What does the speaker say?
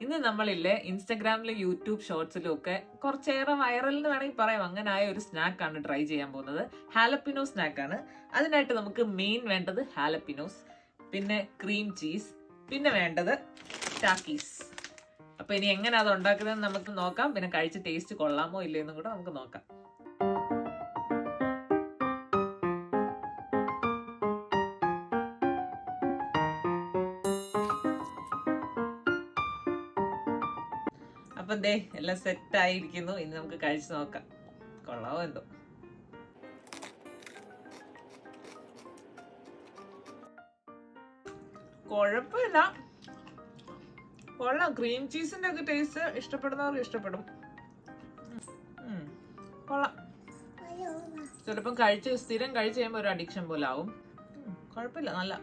ഇന്ന് നമ്മളില്ലേ ഇൻസ്റ്റഗ്രാമിലും യൂട്യൂബ് ഷോർട്സിലും ഒക്കെ കുറച്ചേറെ വൈറൽ എന്ന് വേണമെങ്കിൽ പറയാം, അങ്ങനെ ആയ ഒരു സ്നാക്കാണ് ട്രൈ ചെയ്യാൻ പോകുന്നത്. ഹാലപ്പിനോ സ്നാക്കാണ്. അതിനായിട്ട് നമുക്ക് മെയിൻ വേണ്ടത് ഹാലപ്പിനോസ്, പിന്നെ ക്രീം ചീസ്, പിന്നെ വേണ്ടത് ടാക്കീസ്. അപ്പൊ ഇനി എങ്ങനെ അത് ഉണ്ടാക്കുന്നതെന്ന് നമുക്ക് നോക്കാം. പിന്നെ കഴിച്ച് ടേസ്റ്റ് കൊള്ളാമോ ഇല്ലയെന്നും കൂടെ നമുക്ക് നോക്കാം. അപ്പം ദേ എല്ലാം സെറ്റ് ആയിരിക്കുന്നു. ഇനി നമുക്ക് കഴിച്ചു നോക്കാം, കൊള്ളാവോ എന്തോ. കുഴപ്പമില്ല, കൊള്ളാം. ക്രീം ചീസിന്റെ ഒക്കെ ടേസ്റ്റ് ഇഷ്ടപ്പെടുന്നവർക്ക് ഇഷ്ടപ്പെടും. കൊള്ളാം. ചിലപ്പം സ്ഥിരം കഴിച്ച് കഴിയുമ്പോൾ ഒരു അഡിക്ഷൻ പോലെ ആവും. കുഴപ്പമില്ല, നല്ല